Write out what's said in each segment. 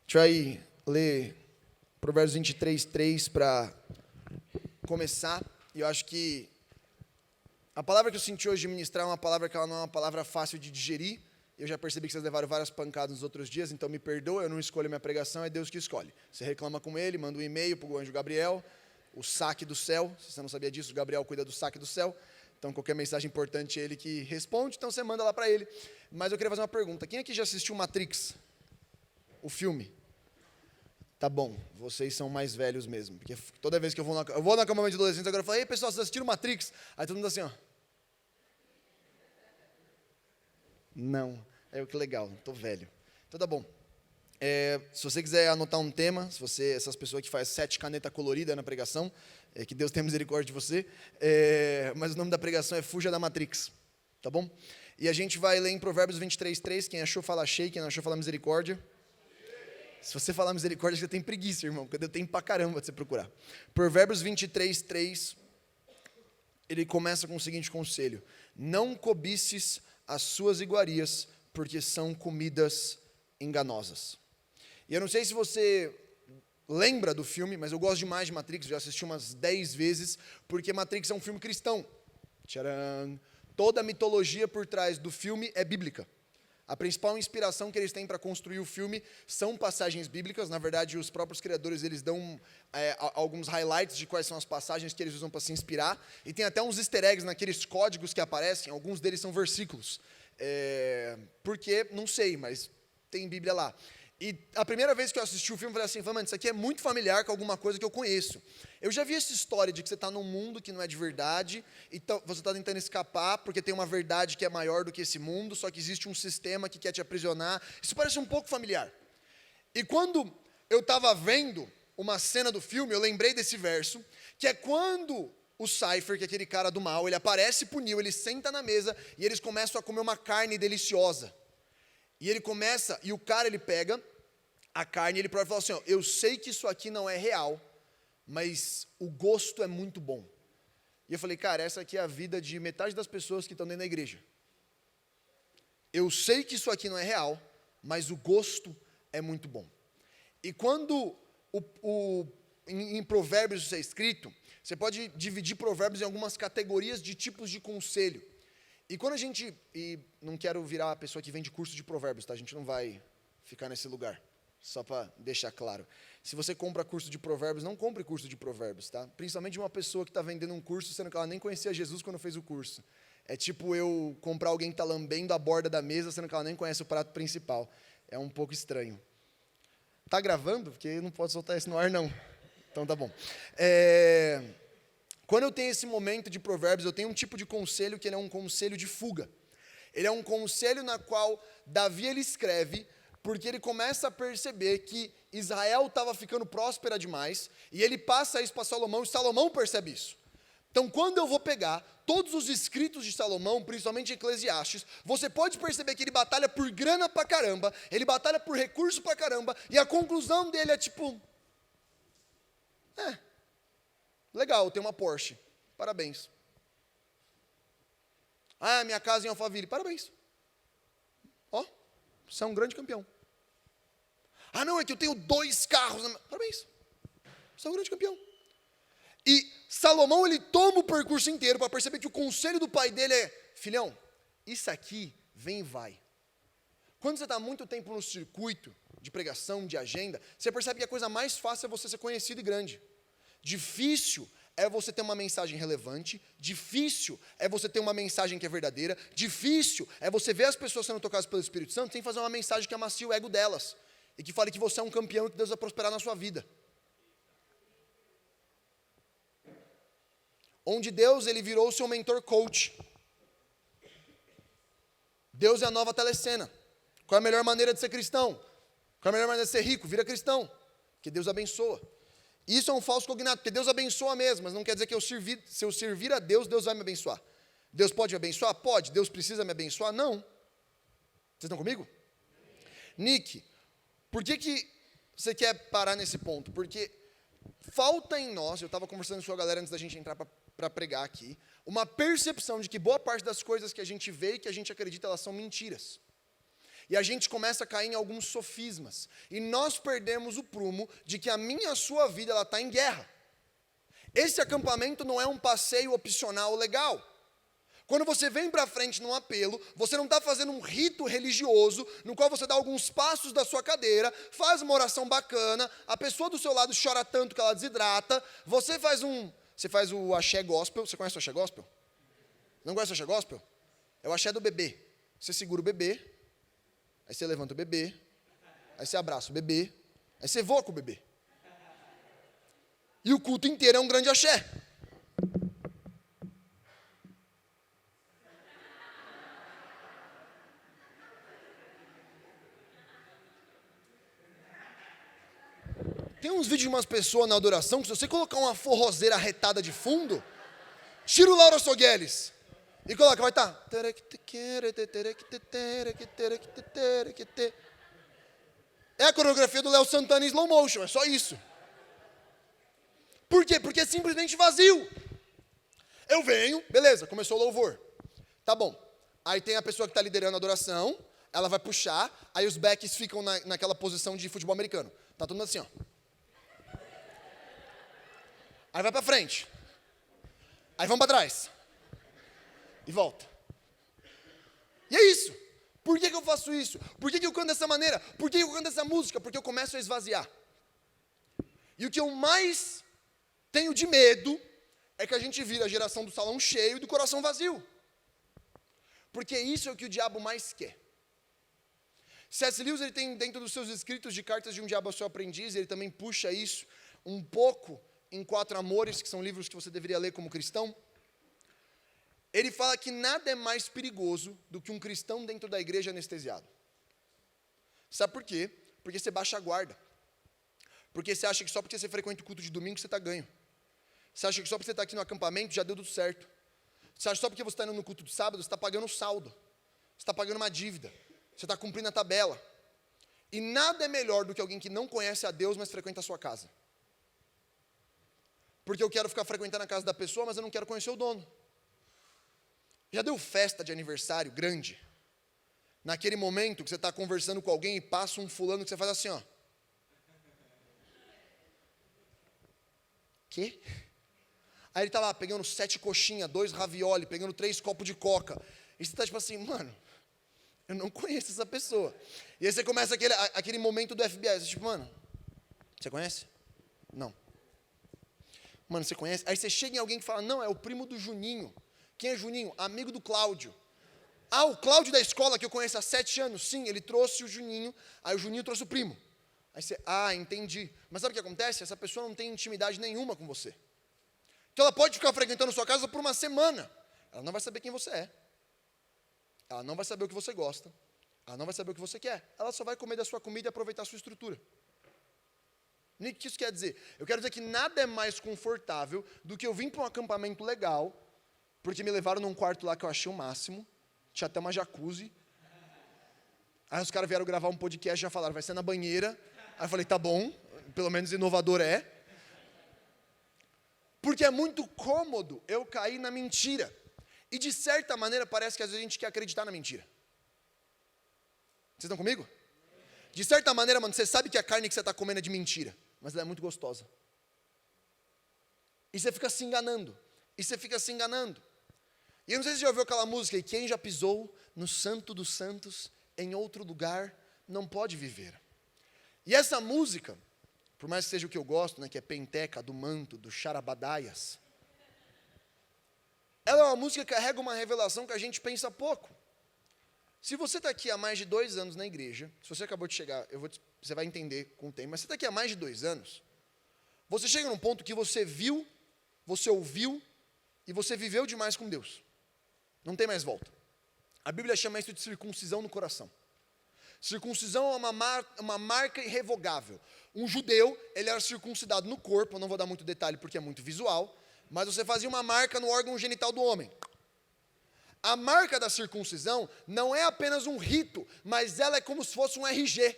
gente vai ler Provérbios 23, 3 para começar. E eu acho que a palavra que eu senti hoje de ministrar é uma palavra que ela não é uma palavra fácil de digerir. Eu já percebi que vocês levaram várias pancadas nos outros dias, então me perdoa, eu não escolho minha pregação, é Deus que escolhe. Você reclama com ele, manda um e-mail para o anjo Gabriel, o saque do céu. Se você não sabia disso, o Gabriel cuida do saque do céu. Então, qualquer mensagem importante é ele que responde, então você manda lá para ele. Mas eu queria fazer uma pergunta. Quem aqui já assistiu Matrix? O filme? Tá bom, vocês são mais velhos mesmo. Porque toda vez que eu vou no acampamento de adolescentes, agora eu falo, ei pessoal, vocês assistiram Matrix? Aí todo mundo assim, ó. Não, que legal, tô velho. Então tá bom. Se você quiser anotar um tema, se você, essas pessoas que fazem 7 canetas coloridas na pregação, que Deus tenha misericórdia de você, mas o nome da pregação é Fuja da Matrix, tá bom? E a gente vai ler em Provérbios 23, 3, quem achou fala achei, quem não achou fala misericórdia. Se você falar misericórdia, você tem preguiça, irmão, porque eu tenho pra caramba de você procurar. Provérbios 23, 3, ele começa com o seguinte conselho: não cobices as suas iguarias, porque são comidas enganosas. E eu não sei se você lembra do filme, mas eu gosto demais de Matrix, já assisti umas 10 vezes, porque Matrix é um filme cristão. Tcharam! Toda a mitologia por trás do filme é bíblica. A principal inspiração que eles têm para construir o filme são passagens bíblicas. Na verdade, os próprios criadores eles dão alguns highlights de quais são as passagens que eles usam para se inspirar. E tem até uns easter eggs naqueles códigos que aparecem. Alguns deles são versículos. Porque, não sei, mas tem Bíblia lá. E a primeira vez que eu assisti o filme, eu falei assim, mano, isso aqui é muito familiar com alguma coisa que eu conheço. Eu já vi essa história de que você está num mundo que não é de verdade, e você está tentando escapar, porque tem uma verdade que é maior do que esse mundo, só que existe um sistema que quer te aprisionar. Isso parece um pouco familiar. E quando eu estava vendo uma cena do filme, eu lembrei desse verso, que é quando o Cypher, que é aquele cara do mal, ele aparece pro Neo, ele senta na mesa, e eles começam a comer uma carne deliciosa. E ele começa, e o cara ele pega a carne e ele prova e fala assim, ó, eu sei que isso aqui não é real, mas o gosto é muito bom. E eu falei, cara, essa aqui é a vida de metade das pessoas que estão dentro da igreja. Eu sei que isso aqui não é real, mas o gosto é muito bom. E quando em Provérbios isso é escrito, você pode dividir Provérbios em algumas categorias de tipos de conselho. E quando e não quero virar a pessoa que vende curso de provérbios, tá? A gente não vai ficar nesse lugar, só para deixar claro. Se você compra curso de provérbios, não compre curso de provérbios, tá? Principalmente de uma pessoa que está vendendo um curso, sendo que ela nem conhecia Jesus quando fez o curso. É tipo eu comprar alguém que está lambendo a borda da mesa, sendo que ela nem conhece o prato principal. É um pouco estranho. Tá gravando? Porque eu não posso soltar isso no ar, não. Então tá bom. Quando eu tenho esse momento de provérbios, eu tenho um tipo de conselho que ele é um conselho de fuga. Ele é um conselho na qual Davi ele escreve, porque ele começa a perceber que Israel estava ficando próspera demais, e ele passa isso para Salomão, e Salomão percebe isso. Então, quando eu vou pegar todos os escritos de Salomão, principalmente Eclesiastes, você pode perceber que ele batalha por grana pra caramba, ele batalha por recurso pra caramba, e a conclusão dele é tipo, legal, eu tenho uma Porsche. Parabéns. Ah, minha casa em Alphaville. Parabéns. Ó, você é um grande campeão. Ah, não, é que eu tenho 2 carros. Parabéns. Você é um grande campeão. E Salomão, ele toma o percurso inteiro para perceber que o conselho do pai dele é, filhão, isso aqui vem e vai. Quando você está muito tempo no circuito de pregação, de agenda, você percebe que a coisa mais fácil é você ser conhecido e grande. Difícil é você ter uma mensagem relevante, difícil é você ter uma mensagem que é verdadeira, difícil é você ver as pessoas sendo tocadas pelo Espírito Santo sem fazer uma mensagem que amacie o ego delas, e que fale que você é um campeão e que Deus vai prosperar na sua vida. Onde Deus, ele virou o seu mentor coach. Deus é a nova telecena. Qual é a melhor maneira de ser cristão? Qual é a melhor maneira de ser rico? Vira cristão, que Deus abençoa. Isso é um falso cognato, porque Deus abençoa mesmo, mas não quer dizer que se eu servir a Deus, Deus vai me abençoar. Deus pode me abençoar? Pode. Deus precisa me abençoar? Não. Vocês estão comigo? Nick, por que você quer parar nesse ponto? Porque falta em nós, eu estava conversando com a galera antes da gente entrar para pregar aqui, uma percepção de que boa parte das coisas que a gente vê e que a gente acredita, elas são mentiras. E a gente começa a cair em alguns sofismas. E nós perdemos o prumo de que a minha e a sua vida está em guerra. Esse acampamento não é um passeio opcional legal. Quando você vem para frente num apelo, você não está fazendo um rito religioso, no qual você dá alguns passos da sua cadeira, faz uma oração bacana, a pessoa do seu lado chora tanto que ela desidrata, você faz o axé gospel. Você conhece o axé gospel? Não conhece o axé gospel? É o axé do bebê. Você segura o bebê, aí você levanta o bebê, aí você abraça o bebê, aí você voa com o bebê. E o culto inteiro é um grande axé. Tem uns vídeos de umas pessoas na adoração que se você colocar uma forrozeira arretada de fundo, tira o Laura Sogueles e coloca, vai estar. É a coreografia do Léo Santana em slow motion, é só isso. Por quê? Porque é simplesmente vazio. Eu venho, beleza, começou o louvor. Tá bom. Aí tem a pessoa que está liderando a adoração, ela vai puxar, aí os backs ficam naquela posição de futebol americano. Tá todo mundo assim, ó. Aí vai para frente. Aí vamos para trás. E volta. E é isso. Por que eu faço isso? Por que eu canto dessa maneira? Por que eu canto essa música? Porque eu começo a esvaziar. E o que eu mais tenho de medo é que a gente vira a geração do salão cheio e do coração vazio. Porque isso é o que o diabo mais quer. C.S. Lewis, ele tem dentro dos seus escritos de Cartas de um Diabo ao Seu Aprendiz, ele também puxa isso um pouco em Quatro Amores, que são livros que você deveria ler como cristão. Ele fala que nada é mais perigoso do que um cristão dentro da igreja anestesiado. Sabe por quê? Porque você baixa a guarda. Porque você acha que só porque você frequenta o culto de domingo você está ganho. Você acha que só porque você está aqui no acampamento já deu tudo certo. Você acha que só porque você está indo no culto de sábado você está pagando o saldo. Você está pagando uma dívida. Você está cumprindo a tabela. E nada é melhor do que alguém que não conhece a Deus, mas frequenta a sua casa. Porque eu quero ficar frequentando a casa da pessoa, mas eu não quero conhecer o dono. Já deu festa de aniversário grande? Naquele momento que você está conversando com alguém e passa um fulano que você faz assim, ó. Quê? Aí ele está lá pegando 7 coxinhas, 2 ravioli, pegando 3 copos de coca. E você está tipo assim, mano, eu não conheço essa pessoa. E aí você começa aquele momento do FBI. Você tipo, mano, você conhece? Não. Mano, você conhece? Aí você chega em alguém que fala, não, é o primo do Juninho. Quem é Juninho? Amigo do Cláudio. Ah, o Cláudio da escola que eu conheço há 7 anos. Sim, ele trouxe o Juninho, aí o Juninho trouxe o primo. Aí você, entendi. Mas sabe o que acontece? Essa pessoa não tem intimidade nenhuma com você. Então ela pode ficar frequentando sua casa por uma semana. Ela não vai saber quem você é. Ela não vai saber o que você gosta. Ela não vai saber o que você quer. Ela só vai comer da sua comida e aproveitar a sua estrutura. O que isso quer dizer? Eu quero dizer que nada é mais confortável do que eu vim para um acampamento legal, porque me levaram num quarto lá que eu achei o máximo, tinha até uma jacuzzi. Aí os caras vieram gravar um podcast e já falaram, vai ser na banheira. Aí eu falei, tá bom, pelo menos inovador é. Porque é muito cômodo eu cair na mentira. E de certa maneira parece que às vezes a gente quer acreditar na mentira. Vocês estão comigo? De certa maneira, mano, você sabe que a carne que você está comendo é de mentira, mas ela é muito gostosa. E você fica se enganando. E você fica se enganando. E eu não sei se você já ouviu aquela música, e quem já pisou no santo dos santos, em outro lugar, não pode viver. E essa música, por mais que seja o que eu gosto, né, que é Penteca, do Manto, do Charabadaias, ela é uma música que carrega uma revelação que a gente pensa pouco. Se você está aqui há mais de 2 anos na igreja, se você acabou de chegar, você vai entender com o tempo, mas você está aqui há mais de 2 anos, você chega num ponto que você viu, você ouviu e você viveu demais com Deus. Não tem mais volta. A Bíblia chama isso de circuncisão no coração. Circuncisão é uma marca irrevogável. Um judeu, ele era circuncidado no corpo, eu não vou dar muito detalhe porque é muito visual, mas você fazia uma marca no órgão genital do homem. A marca da circuncisão não é apenas um rito, mas ela é como se fosse um RG.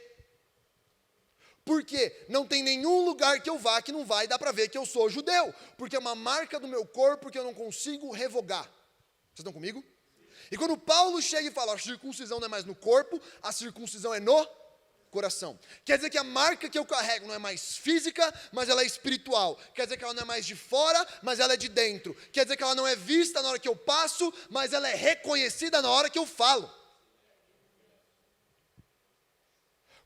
Por quê? Não tem nenhum lugar que eu vá que não vai dar para ver que eu sou judeu, porque é uma marca do meu corpo que eu não consigo revogar. Vocês estão comigo? E quando Paulo chega e fala, a circuncisão não é mais no corpo, a circuncisão é no coração. Quer dizer que a marca que eu carrego não é mais física, mas ela é espiritual. Quer dizer que ela não é mais de fora, mas ela é de dentro. Quer dizer que ela não é vista na hora que eu passo, mas ela é reconhecida na hora que eu falo.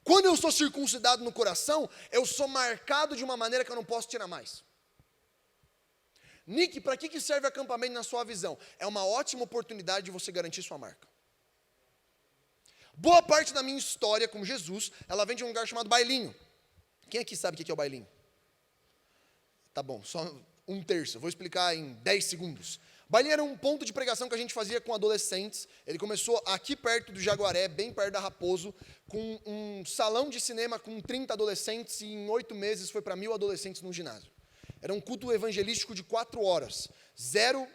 Quando eu sou circuncidado no coração, eu sou marcado de uma maneira que eu não posso tirar mais. Nick, para que serve acampamento na sua visão? É uma ótima oportunidade de você garantir sua marca. Boa parte da minha história com Jesus, ela vem de um lugar chamado bailinho. Quem aqui sabe o que é o bailinho? Tá bom, só um terço, vou explicar em 10 segundos. Bailinho era um ponto de pregação que a gente fazia com adolescentes. Ele começou aqui perto do Jaguaré, bem perto da Raposo, com um salão de cinema com 30 adolescentes, e em 8 meses foi para 1.000 adolescentes no ginásio. Era um culto evangelístico de 4 horas, zero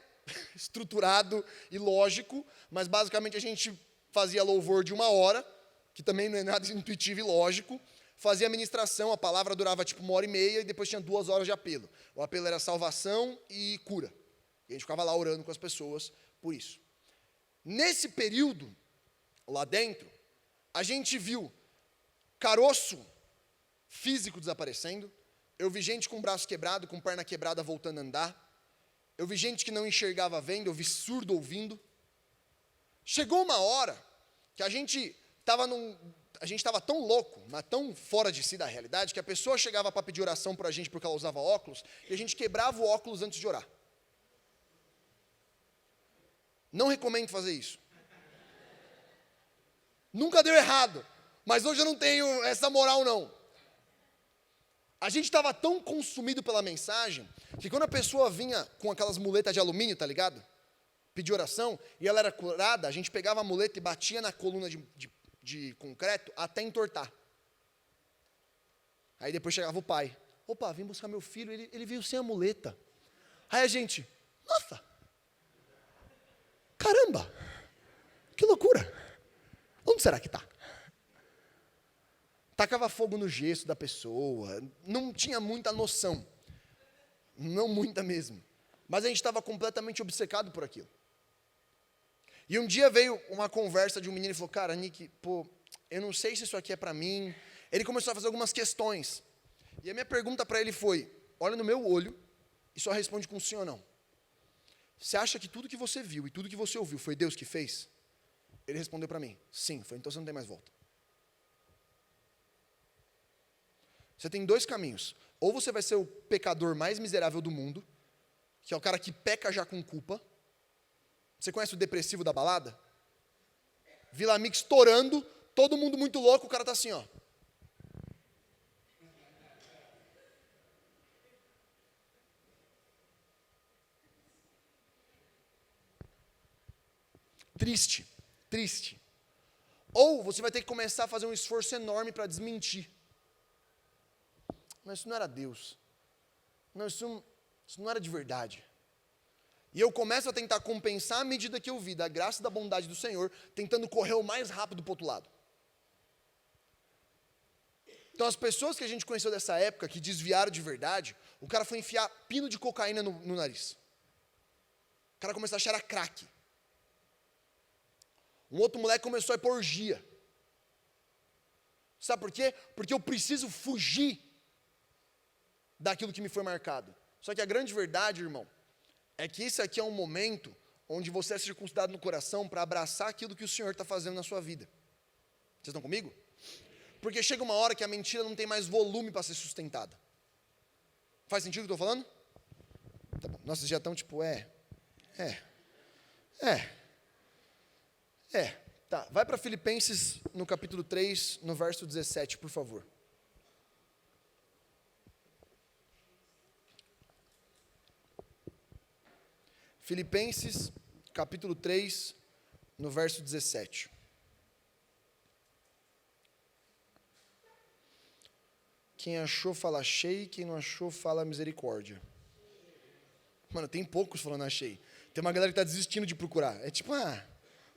estruturado e lógico, mas basicamente a gente fazia louvor de 1 hora, que também não é nada intuitivo e lógico, fazia a ministração, a palavra durava tipo 1h30 e depois tinha 2 horas de apelo. O apelo era salvação e cura. E a gente ficava lá orando com as pessoas por isso. Nesse período, lá dentro, a gente viu caroço físico desaparecendo. Eu vi gente com o braço quebrado, com perna quebrada voltando a andar. Eu vi gente que não enxergava vendo, eu vi surdo ouvindo. Chegou uma hora que a gente estava tão louco, mas tão fora de si da realidade, que a pessoa chegava para pedir oração para a gente porque ela usava óculos, e a gente quebrava o óculos antes de orar. Não recomendo fazer isso. Nunca deu errado, mas hoje eu não tenho essa moral não. A gente estava tão consumido pela mensagem, que quando a pessoa vinha com aquelas muletas de alumínio, tá ligado? Pedir oração, e ela era curada, a gente pegava a muleta e batia na coluna de concreto até entortar. Aí depois chegava o pai. Opa, vim buscar meu filho, ele veio sem a muleta. Aí a gente, nossa, caramba, que loucura. Onde será que está? Tacava fogo no gesso da pessoa, não tinha muita noção. Não muita mesmo. Mas a gente estava completamente obcecado por aquilo. E um dia veio uma conversa de um menino e falou, cara, Nick, eu não sei se isso aqui é para mim. Ele começou a fazer algumas questões. E a minha pergunta para ele foi, olha no meu olho e só responde com sim ou não. Você acha que tudo que você viu e tudo que você ouviu foi Deus que fez? Ele respondeu para mim, sim. Foi, então você não tem mais volta. Você tem 2 caminhos. Ou você vai ser o pecador mais miserável do mundo, que é o cara que peca já com culpa. Você conhece o depressivo da balada? Vila Mix estourando, todo mundo muito louco, o cara tá assim, ó. Triste, triste. Ou você vai ter que começar a fazer um esforço enorme para desmentir. Mas isso não era Deus. Não, isso não era de verdade. E eu começo a tentar compensar à medida que eu vi da graça e da bondade do Senhor, tentando correr o mais rápido para o outro lado. Então as pessoas que a gente conheceu dessa época, que desviaram de verdade, o cara foi enfiar pino de cocaína no nariz. O cara começou a achar crack. Um outro moleque começou a ir por orgia. Sabe por quê? Porque eu preciso fugir daquilo que me foi marcado. Só que a grande verdade, irmão, é que esse aqui é um momento onde você é circuncidado no coração para abraçar aquilo que o Senhor está fazendo na sua vida. Vocês estão comigo? Porque chega uma hora que a mentira não tem mais volume para ser sustentada. Faz sentido o que eu estou falando? Tá bom. Nossa, vocês já estão tipo, Tá, vai para Filipenses no capítulo 3, no verso 17, por favor. Filipenses, capítulo 3, no verso 17. Quem achou, fala achei. Quem não achou, fala misericórdia. Mano, tem poucos falando achei. Tem uma galera que está desistindo de procurar. É tipo,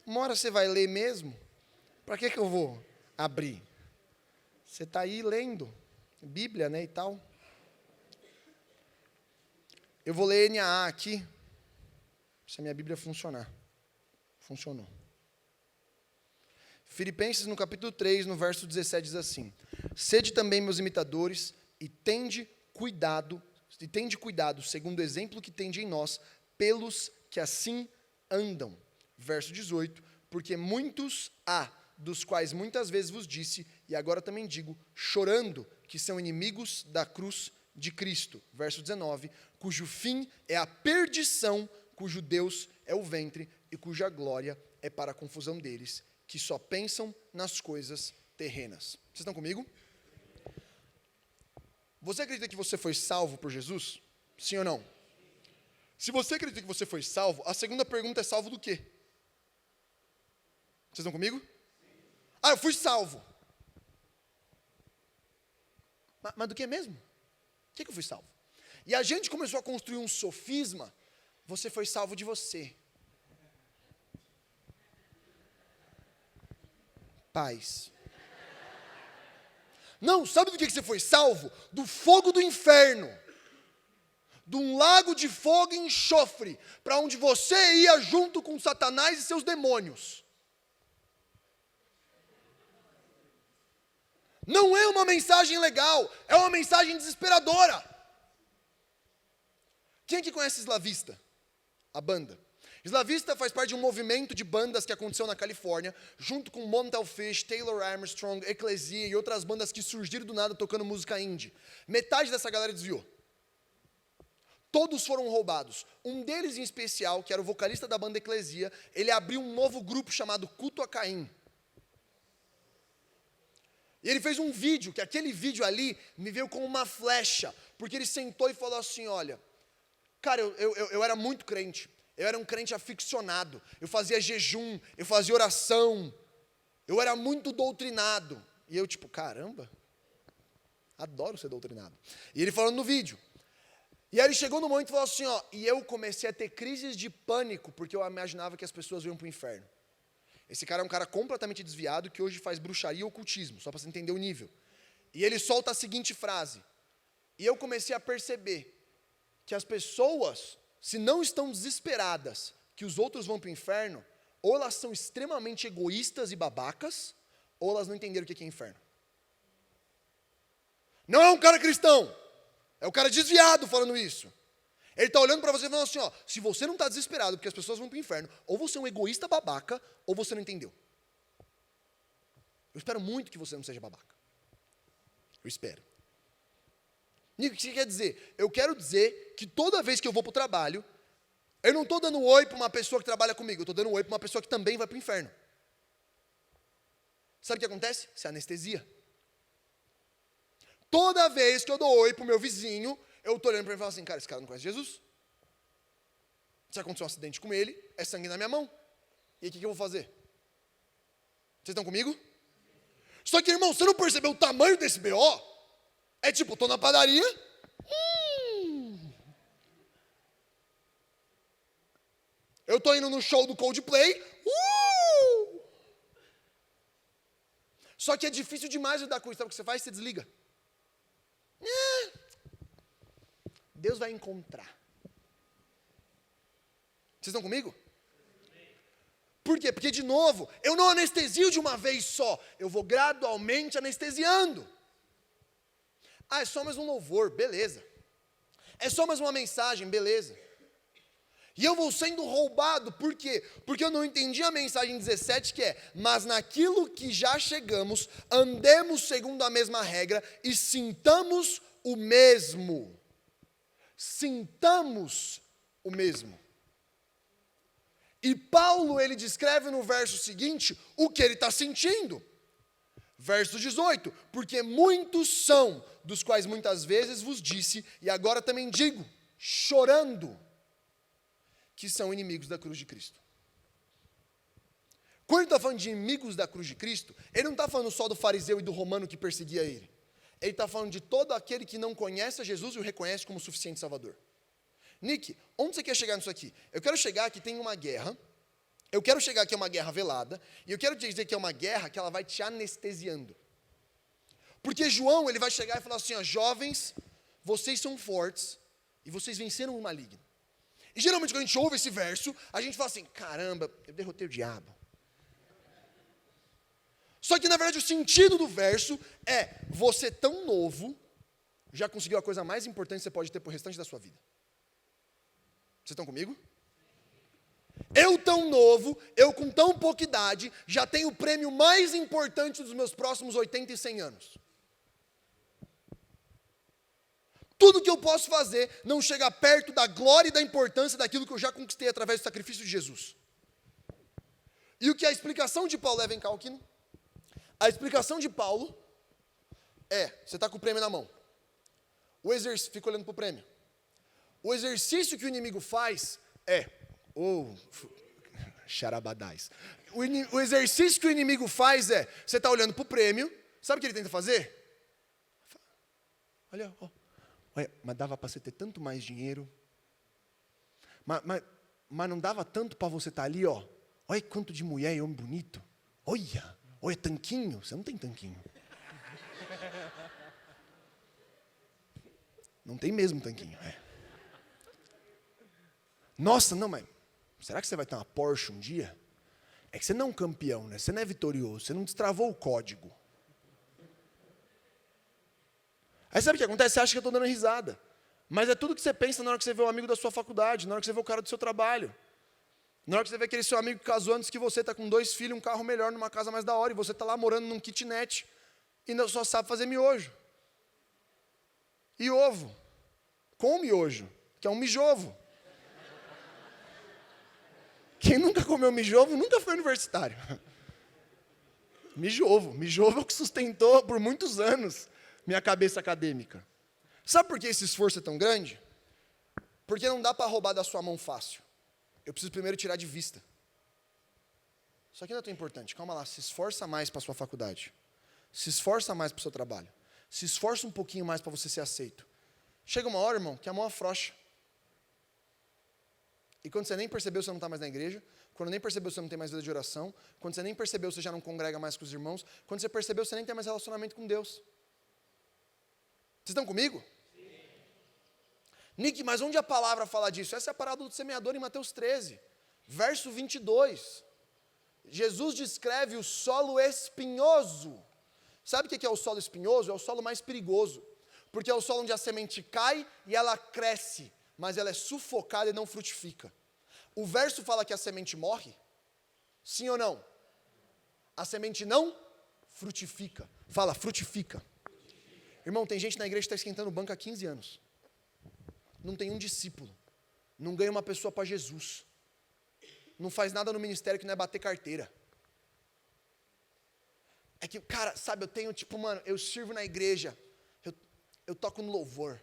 uma hora você vai ler mesmo? Para que eu vou abrir? Você está aí lendo Bíblia, né, e tal. Eu vou ler NAA aqui. Se a minha Bíblia funcionar. Funcionou. Filipenses, no capítulo 3, no verso 17, diz assim: sede também meus imitadores, e tende cuidado, segundo o exemplo que tende em nós, pelos que assim andam. Verso 18, porque muitos há, dos quais muitas vezes vos disse, e agora também digo, chorando, que são inimigos da cruz de Cristo. Verso 19, cujo fim é a perdição, cujo Deus é o ventre, e cuja glória é para a confusão deles, que só pensam nas coisas terrenas. Vocês estão comigo? Você acredita que você foi salvo por Jesus? Sim ou não? Se você acredita que você foi salvo, a segunda pergunta é: salvo do quê? Vocês estão comigo? Eu fui salvo. Mas do que mesmo? O que eu fui salvo? E a gente começou a construir um sofisma: você foi salvo de você. Paz. Não, sabe do que você foi salvo? Do fogo do inferno. De um lago de fogo e enxofre, para onde você ia junto com Satanás e seus demônios. Não é uma mensagem legal, é uma mensagem desesperadora. Quem aqui conhece Eslavista? A banda. Eslavista faz parte de um movimento de bandas que aconteceu na Califórnia, junto com Motel Fish, Taylor Armstrong, Ecclesia e outras bandas que surgiram do nada tocando música indie. Metade dessa galera desviou. Todos foram roubados. Um deles em especial, que era o vocalista da banda Ecclesia, ele abriu um novo grupo chamado Culto a Caim. E ele fez um vídeo, que aquele vídeo ali me veio como uma flecha, porque ele sentou e falou assim: olha, cara, eu era muito crente. Eu era um crente aficionado, eu fazia jejum, eu fazia oração, eu era muito doutrinado. E eu tipo, caramba, adoro ser doutrinado. E ele falando no vídeo. E aí ele chegou no momento e falou assim, e eu comecei a ter crises de pânico, porque eu imaginava que as pessoas iam para o inferno. Esse cara é um cara completamente desviado, que hoje faz bruxaria e ocultismo, só para você entender o nível. E ele solta a seguinte frase: e eu comecei a perceber que as pessoas, se não estão desesperadas que os outros vão para o inferno, ou elas são extremamente egoístas e babacas, ou elas não entenderam o que é inferno. Não é um cara cristão, é um cara desviado falando isso. Ele está olhando para você e falando assim, se você não está desesperado porque as pessoas vão para o inferno, ou você é um egoísta babaca, ou você não entendeu. Eu espero muito que você não seja babaca. Eu espero. Nico, o que você quer dizer? Eu quero dizer que toda vez que eu vou para o trabalho, eu não estou dando oi para uma pessoa que trabalha comigo, eu estou dando oi para uma pessoa que também vai para o inferno. Sabe o que acontece? Isso é anestesia. Toda vez que eu dou oi para o meu vizinho, eu estou olhando para ele e falo assim, cara, esse cara não conhece Jesus. Se acontecer um acidente com ele, é sangue na minha mão. E aí o que eu vou fazer? Vocês estão comigo? Só que, irmão, você não percebeu o tamanho desse BO? É tipo, estou na padaria. Eu estou indo no show do Coldplay. Só que é difícil demais lidar com isso. Sabe o que você faz? Você desliga. Deus vai encontrar. Vocês estão comigo? Por quê? Porque, de novo, eu não anestesio de uma vez só. Eu vou gradualmente anestesiando. É só mais um louvor, beleza. É só mais uma mensagem, beleza. E eu vou sendo roubado, por quê? Porque eu não entendi a mensagem 17, que é: mas naquilo que já chegamos, andemos segundo a mesma regra e sintamos o mesmo. Sintamos o mesmo. E Paulo, ele descreve no verso seguinte o que ele está sentindo. Verso 18, porque muitos são, dos quais muitas vezes vos disse, e agora também digo, chorando, que são inimigos da cruz de Cristo. Quando ele está falando de inimigos da cruz de Cristo, ele não está falando só do fariseu e do romano que perseguia ele. Ele está falando de todo aquele que não conhece a Jesus e o reconhece como suficiente Salvador. Nick, onde você quer chegar nisso aqui? Eu quero chegar que tem uma guerra, eu quero chegar que é uma guerra velada, e eu quero te dizer que é uma guerra que ela vai te anestesiando. Porque João, ele vai chegar e falar assim, jovens, vocês são fortes, e vocês venceram o maligno. E geralmente quando a gente ouve esse verso, a gente fala assim, caramba, eu derrotei o diabo. Só que na verdade o sentido do verso é, você tão novo, já conseguiu a coisa mais importante que você pode ter pro restante da sua vida. Vocês estão comigo? Eu tão novo, eu com tão pouca idade, já tenho o prêmio mais importante dos meus próximos 80 e 100 anos. Tudo que eu posso fazer não chega perto da glória e da importância daquilo que eu já conquistei através do sacrifício de Jesus. E o que a explicação de Paulo é, vem cá, Alquino? A explicação de Paulo é, você está com o prêmio na mão. Fica olhando para o prêmio. O exercício que o inimigo faz é, charabadais. O exercício que o inimigo faz é, você está olhando para o prêmio, sabe o que ele tenta fazer? Olha, mas dava para você ter tanto mais dinheiro. Mas não dava tanto para você estar ali, ó. Olha quanto de mulher e homem bonito. Olha, tanquinho. Você não tem tanquinho. Não tem mesmo tanquinho. Nossa, não, mas será que você vai ter uma Porsche um dia? É que você não é um campeão, né? Você não é vitorioso, você não destravou o código. Aí sabe o que acontece? Você acha que eu estou dando risada. Mas é tudo que você pensa na hora que você vê o amigo da sua faculdade, na hora que você vê o cara do seu trabalho. Na hora que você vê aquele seu amigo que casou antes que você, está com 2 filhos, um carro melhor, numa casa mais da hora, e você está lá morando num kitnet, e não só sabe fazer miojo. E ovo. Com miojo, que é um mijovo. Quem nunca comeu mijovo, nunca foi universitário. Mijovo é o que sustentou por muitos anos minha cabeça acadêmica. Sabe por que esse esforço é tão grande? Porque não dá para roubar da sua mão fácil. Eu preciso primeiro tirar de vista. Só que ainda é tão importante, calma lá, se esforça mais para a sua faculdade. Se esforça mais para o seu trabalho. Se esforça um pouquinho mais para você ser aceito. Chega uma hora, irmão, que a mão afrouxa. E quando você nem percebeu, você não está mais na igreja. Quando nem percebeu, você não tem mais vida de oração. Quando você nem percebeu, você já não congrega mais com os irmãos. Quando você percebeu, você nem tem mais relacionamento com Deus. Vocês estão comigo? Sim. Nick, mas onde a palavra fala disso? Essa é a parábola do semeador em Mateus 13, verso 22. Jesus descreve o solo espinhoso. Sabe o que é o solo espinhoso? É o solo mais perigoso. Porque é o solo onde a semente cai e ela cresce, mas ela é sufocada e não frutifica. O verso fala que a semente morre? Sim ou não? A semente não frutifica. Fala, frutifica. Irmão, tem gente na igreja que está esquentando o banco há 15 anos. Não tem um discípulo. Não ganha uma pessoa para Jesus. Não faz nada no ministério que não é bater carteira. É que, cara, sabe, eu tenho tipo, mano, eu sirvo na igreja. Eu toco no louvor.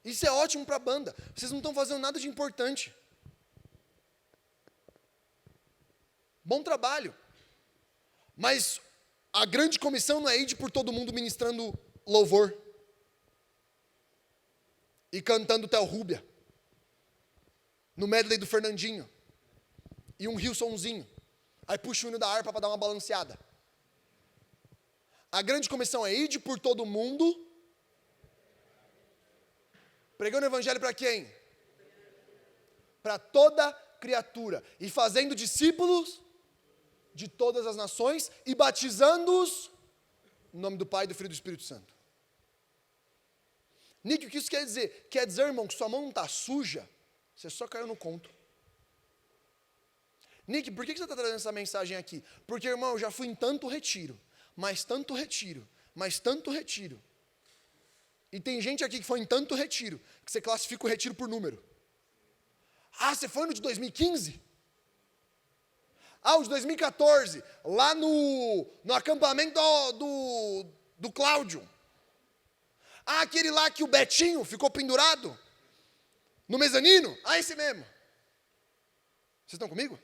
Isso é ótimo para a banda. Vocês não estão fazendo nada de importante. Bom trabalho. Mas a grande comissão não é ir por todo mundo ministrando louvor. E cantando Theo Rúbia. No medley do Fernandinho. E um Hilsonzinho. Aí puxa o hino da harpa para dar uma balanceada. A grande comissão é ir por todo mundo. Pregando o evangelho para quem? Para toda criatura. E fazendo discípulos de todas as nações e batizando-os no nome do Pai, do Filho e do Espírito Santo. Nick, o que isso quer dizer? Quer dizer, irmão, que sua mão não está suja, você só caiu no conto. Nick, por que você está trazendo essa mensagem aqui? Porque, irmão, eu já fui em tanto retiro, mas tanto retiro, mas tanto retiro. E tem gente aqui que foi em tanto retiro, que você classifica o retiro por número. Ah, você foi no de 2015? Ah, o de 2014, lá no acampamento do Cláudio. Ah, aquele lá que o Betinho ficou pendurado no mezanino. Ah, esse mesmo. Vocês estão comigo?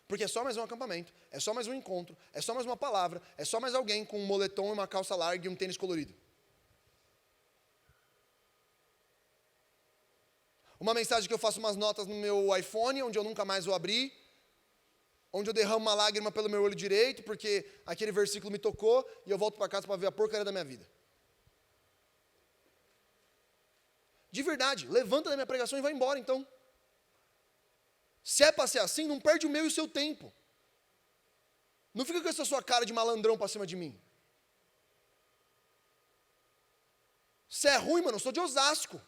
Porque é só mais um acampamento, é só mais um encontro, é só mais uma palavra, é só mais alguém com um moletom e uma calça larga e um tênis colorido. Uma mensagem que eu faço umas notas no meu iPhone, onde eu nunca mais vou abrir, onde eu derramo uma lágrima pelo meu olho direito, porque aquele versículo me tocou, e eu volto para casa para ver a porcaria da minha vida. De verdade, levanta da minha pregação e vai embora então. Se é para ser assim, não perde o meu e o seu tempo. Não fica com essa sua cara de malandrão para cima de mim. Você é ruim, mano, eu sou de Osasco.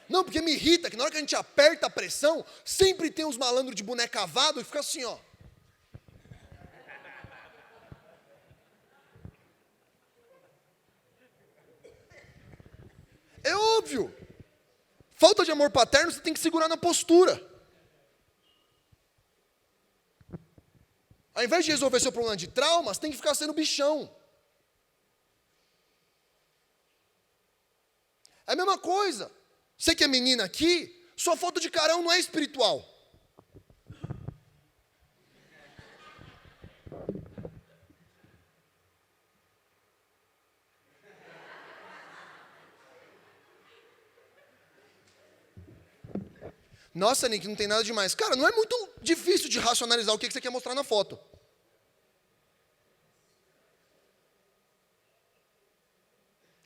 Não, porque me irrita que na hora que a gente aperta a pressão, sempre tem uns malandros de boneco cavado e fica assim, ó. É óbvio. Falta de amor paterno, você tem que segurar na postura. Ao invés de resolver seu problema de trauma, você tem que ficar sendo bichão. É a mesma coisa. Você que é menina aqui, sua falta de carão não é espiritual. Nossa, Nick, não tem nada demais. Cara, não é muito difícil de racionalizar o que você quer mostrar na foto.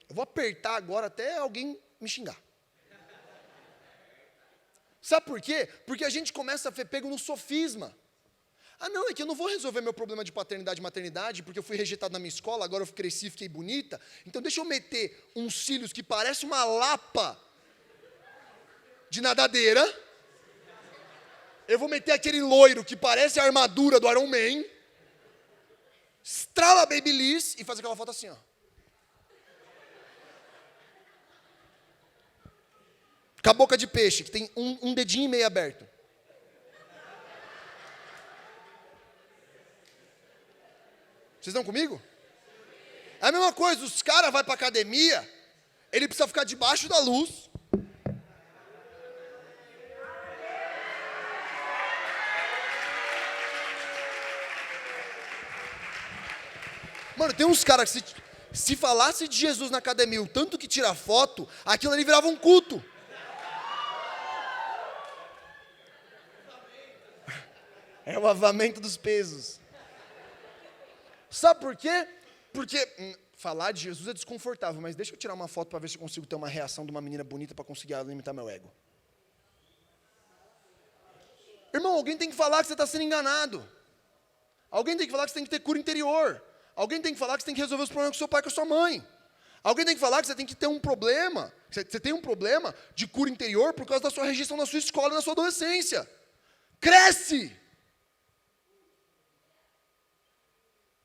Eu vou apertar agora até alguém me xingar. Sabe por quê? Porque a gente começa a ser pego no sofisma. Ah, não, é que eu não vou resolver meu problema de paternidade e maternidade, porque eu fui rejeitado na minha escola, agora eu cresci, fiquei bonita. Então deixa eu meter uns cílios que parecem uma lapa de nadadeira. Eu vou meter aquele loiro que parece a armadura do Iron Man. Estrala a Babyliss e fazer aquela foto assim, ó. Com a boca de peixe, que tem um dedinho e meio aberto. Vocês estão comigo? É a mesma coisa, os caras vão para a academia, ele precisa ficar debaixo da luz. Mano, tem uns caras que se falasse de Jesus na academia, o tanto que tira foto, aquilo ali virava um culto. É o avamento dos pesos. Sabe por quê? Porque falar de Jesus é desconfortável, mas deixa eu tirar uma foto para ver se eu consigo ter uma reação de uma menina bonita para conseguir alimentar meu ego. Irmão, alguém tem que falar que você está sendo enganado. Alguém tem que falar que você tem que ter cura interior. Alguém tem que falar que você tem que resolver os problemas com seu pai e com a sua mãe. Alguém tem que falar que você tem que ter um problema, você tem um problema de cura interior por causa da sua rejeição na sua escola e na sua adolescência. Cresce!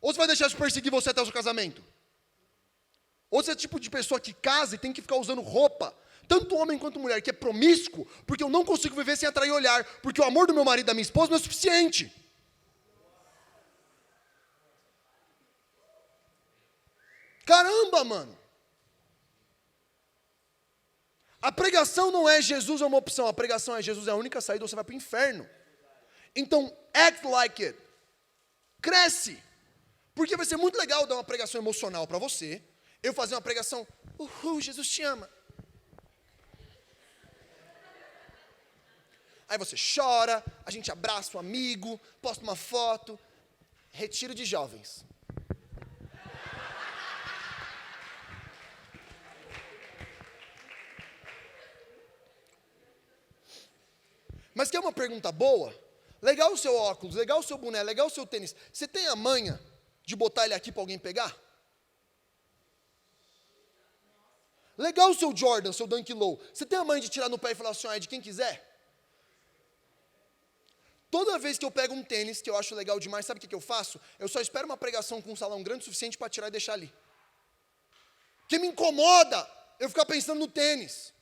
Ou você vai deixar isso perseguir você até o seu casamento? Ou você é o tipo de pessoa que casa e tem que ficar usando roupa, tanto homem quanto mulher, que é promíscuo, porque eu não consigo viver sem atrair olhar, porque o amor do meu marido e da minha esposa não é suficiente. Caramba, mano. A pregação não é Jesus é uma opção, a pregação é Jesus é a única saída ou você vai para o inferno. Então, act like it. Cresce. Porque vai ser muito legal dar uma pregação emocional para você, eu fazer uma pregação, Jesus te ama. Aí você chora, a gente abraça o amigo, posta uma foto, retiro de jovens. Mas quer uma pergunta boa? Legal o seu óculos, legal o seu boné, legal o seu tênis. Você tem a manha de botar ele aqui para alguém pegar? Legal o seu Jordan, seu Dunk Low. Você tem a manha de tirar no pé e falar assim, é de quem quiser? Toda vez que eu pego um tênis, que eu acho legal demais, sabe o que eu faço? Eu só espero uma pregação com um salão grande o suficiente para tirar e deixar ali. Porque me incomoda eu ficar pensando no tênis.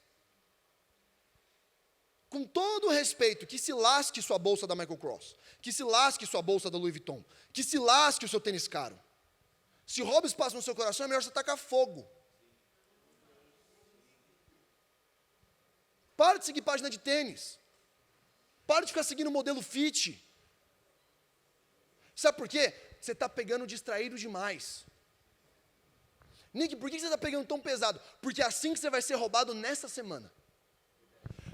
Com todo o respeito, que se lasque sua bolsa da Michael Kors, que se lasque sua bolsa da Louis Vuitton, que se lasque o seu tênis caro. Se rouba espaço no seu coração, é melhor você tacar fogo. Para de seguir página de tênis. Para de ficar seguindo o modelo fit. Sabe por quê? Você está pegando distraído demais. Nick, por que você está pegando tão pesado? Porque é assim que você vai ser roubado nessa semana.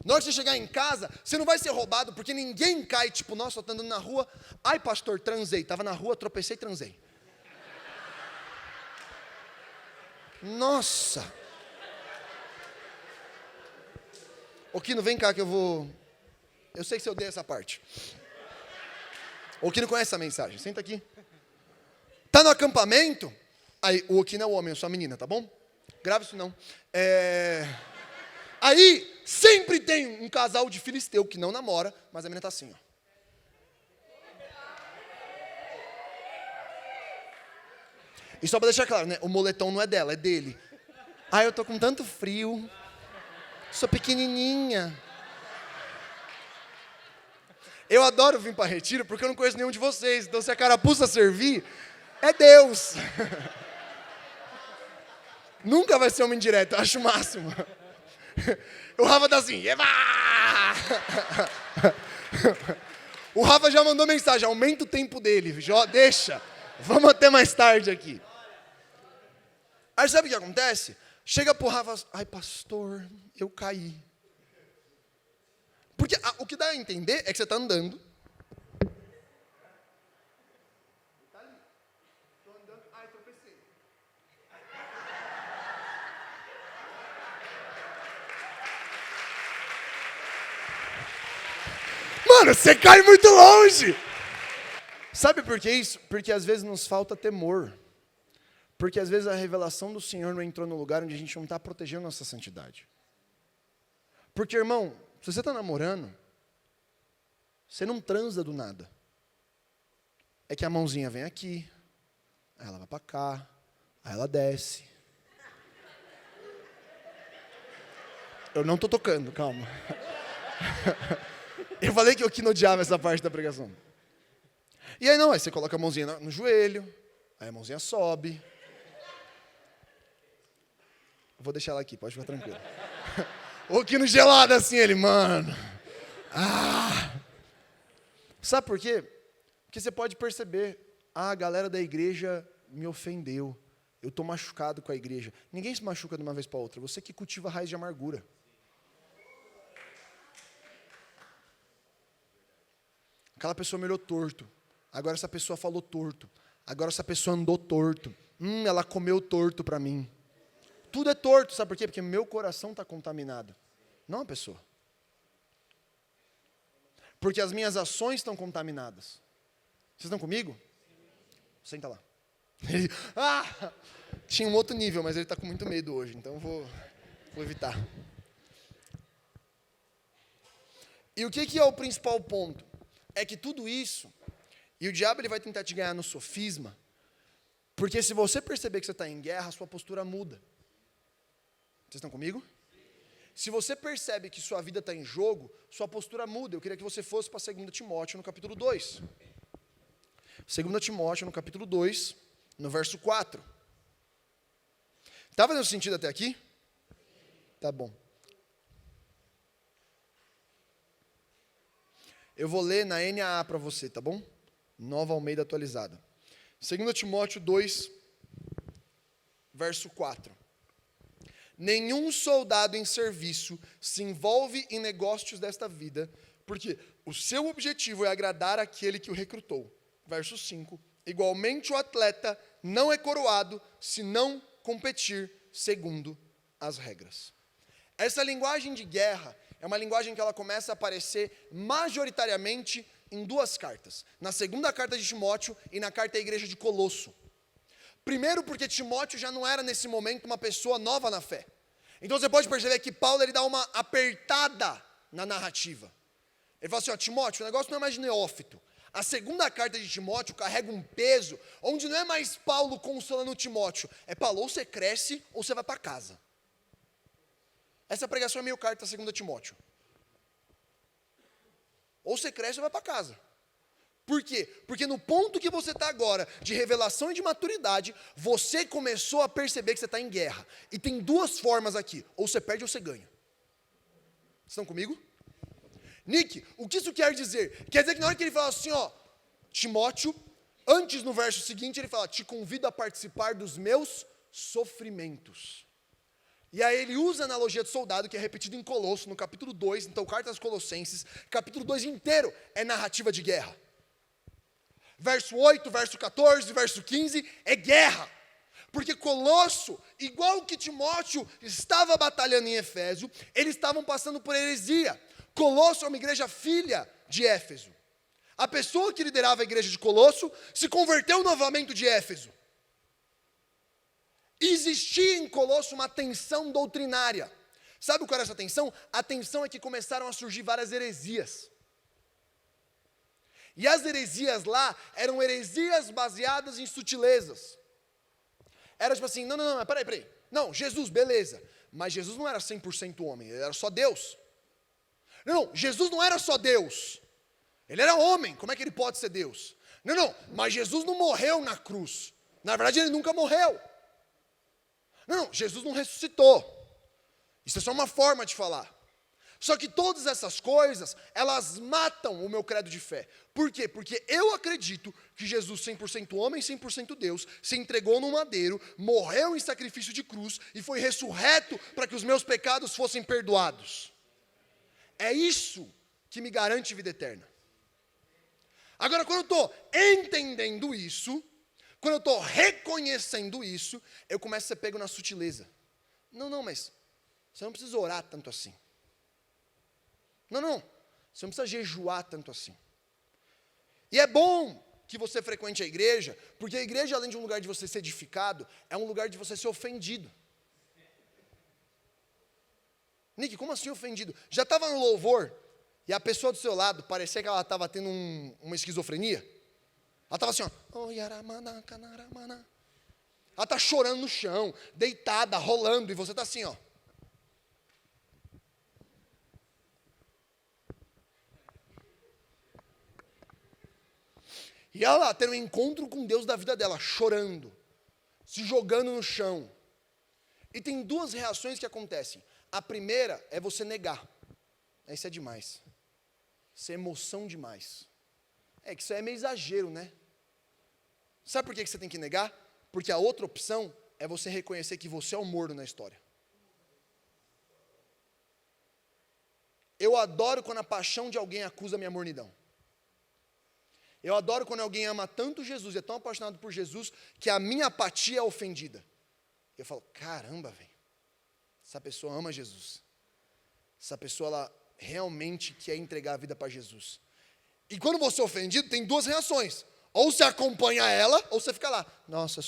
Na hora que você chegar em casa, você não vai ser roubado, porque ninguém cai, tipo, nossa, eu estou andando na rua, ai pastor, transei, estava na rua, tropecei e transei. Nossa. Ô, Kino, vem cá que eu vou... Eu sei que você odeia essa parte. O Okino conhece essa mensagem. Senta aqui. Tá no acampamento? Aí, o Okino é o homem, eu sou a menina, tá bom? Grava isso não. Aí, sempre tem um casal de filisteu que não namora, mas a menina tá assim, ó. E só pra deixar claro, né? O moletom não é dela, é dele. Ai, eu tô com tanto frio. Sou pequenininha. Eu adoro vir para retiro porque eu não conheço nenhum de vocês. Então, se a carapuça servir, é Deus. Nunca vai ser uma indireta, eu acho o máximo. O Rafa tá assim, Eva! O Rafa já mandou mensagem, aumenta o tempo dele, já deixa. Vamos até mais tarde aqui. Aí sabe o que acontece? Chega pro Rafa, ai pastor, eu caí. Porque o que dá a entender é que você está andando. Tá ali. Tô andando, ai, tropecei. Mano, você cai muito longe. Sabe por que isso? Porque às vezes nos falta temor. Porque às vezes a revelação do Senhor não entrou no lugar onde a gente não está protegendo nossa santidade. Porque, irmão, se você está namorando, você não transa do nada. É que a mãozinha vem aqui, aí ela vai para cá, aí ela desce. Eu não estou tocando, calma. Eu falei que eu não odiava essa parte da pregação. E aí não, aí você coloca a mãozinha no joelho, aí a mãozinha sobe. Vou deixar ela aqui, pode ficar tranquilo. O Kino gelado assim, ele, mano. Sabe por quê? Porque você pode perceber, a galera da igreja me ofendeu. Eu estou machucado com a igreja. Ninguém se machuca de uma vez para outra. Você que cultiva raiz de amargura. Aquela pessoa me olhou torto. Agora essa pessoa falou torto. Agora essa pessoa andou torto. Ela comeu torto para mim. Tudo é torto, sabe por quê? Porque meu coração está contaminado. Não a pessoa. Porque as minhas ações estão contaminadas. Vocês estão comigo? Senta lá. Ele, tinha um outro nível, mas ele está com muito medo hoje, então eu vou evitar. E o que é o principal ponto? É que tudo isso, e o diabo ele vai tentar te ganhar no sofisma, porque se você perceber que você está em guerra, a sua postura muda. Vocês estão comigo? Se você percebe que sua vida está em jogo, sua postura muda. Eu queria que você fosse para 2 Timóteo, no capítulo 2. 2 Timóteo, no capítulo 2, no verso 4. Está fazendo sentido até aqui? Tá bom. Eu vou ler na NAA para você, tá bom? Nova Almeida atualizada. 2 Timóteo 2, verso 4. Nenhum soldado em serviço se envolve em negócios desta vida, porque o seu objetivo é agradar aquele que o recrutou. Verso 5. Igualmente o atleta não é coroado se não competir segundo as regras. Essa linguagem de guerra é uma linguagem que ela começa a aparecer majoritariamente em duas cartas. Na segunda carta de Timóteo e na carta à igreja de Colosso. Primeiro porque Timóteo já não era nesse momento uma pessoa nova na fé. Então você pode perceber que Paulo ele dá uma apertada na narrativa. Ele fala assim, Timóteo, o negócio não é mais de neófito. A segunda carta de Timóteo carrega um peso onde não é mais Paulo consolando Timóteo. É Paulo, ou você cresce ou você vai para casa. Essa pregação é meio carta da 2 Timóteo. Ou você cresce ou vai para casa. Por quê? Porque no ponto que você está agora, de revelação e de maturidade, você começou a perceber que você está em guerra. E tem duas formas aqui, ou você perde ou você ganha. Estão comigo? Nick, o que isso quer dizer? Quer dizer que na hora que ele fala assim, Timóteo, antes no verso seguinte ele fala, te convido a participar dos meus sofrimentos. E aí ele usa a analogia de soldado, que é repetido em Colosso, no capítulo 2, então carta aos Colossenses, capítulo 2 inteiro é narrativa de guerra. Verso 8, verso 14, verso 15 é guerra. Porque Colosso, igual que Timóteo estava batalhando em Éfeso, eles estavam passando por heresia. Colosso é uma igreja filha de Éfeso. A pessoa que liderava a igreja de Colosso se converteu no avamento de Éfeso. Existia em Colosso uma tensão doutrinária. Sabe qual era essa tensão? A tensão é que começaram a surgir várias heresias. E as heresias lá eram heresias baseadas em sutilezas. Era tipo assim, não, peraí. Não, Jesus, beleza. Mas Jesus não era 100% homem, ele era só Deus. Não, Jesus não era só Deus. Ele era homem, como é que ele pode ser Deus? Não, mas Jesus não morreu na cruz. Na verdade, ele nunca morreu. Não, Jesus não ressuscitou. Isso é só uma forma de falar. Só que todas essas coisas, elas matam o meu credo de fé. Por quê? Porque eu acredito que Jesus, 100% homem, 100% Deus, se entregou no madeiro, morreu em sacrifício de cruz e foi ressurreto para que os meus pecados fossem perdoados. É isso que me garante vida eterna. Agora, quando eu estou entendendo isso, quando eu estou reconhecendo isso, eu começo a ser pego na sutileza. Não, mas você não precisa orar tanto assim. Não, você não precisa jejuar tanto assim. E é bom que você frequente a igreja, porque a igreja, além de um lugar de você ser edificado, é um lugar de você ser ofendido. Nick, como assim ofendido? Já estava no louvor, e a pessoa do seu lado, parecia que ela estava tendo uma esquizofrenia. Ela estava assim, ó. Ela está chorando no chão, deitada, rolando, e você está assim, ó. E ela lá, tendo um encontro com Deus da vida dela, chorando, se jogando no chão. E tem duas reações que acontecem. A primeira é você negar. Isso é demais. Isso é emoção demais. É que isso aí é meio exagero, né? Sabe por que você tem que negar? Porque a outra opção é você reconhecer que você é o morno na história. Eu adoro quando a paixão de alguém acusa a minha mornidão. Eu adoro quando alguém ama tanto Jesus, é tão apaixonado por Jesus, que a minha apatia é ofendida. Eu falo, caramba, velho, essa pessoa ama Jesus. Essa pessoa, ela realmente quer entregar a vida para Jesus. E quando você é ofendido, tem duas reações. Ou você acompanha ela, ou você fica lá. Nossa, eu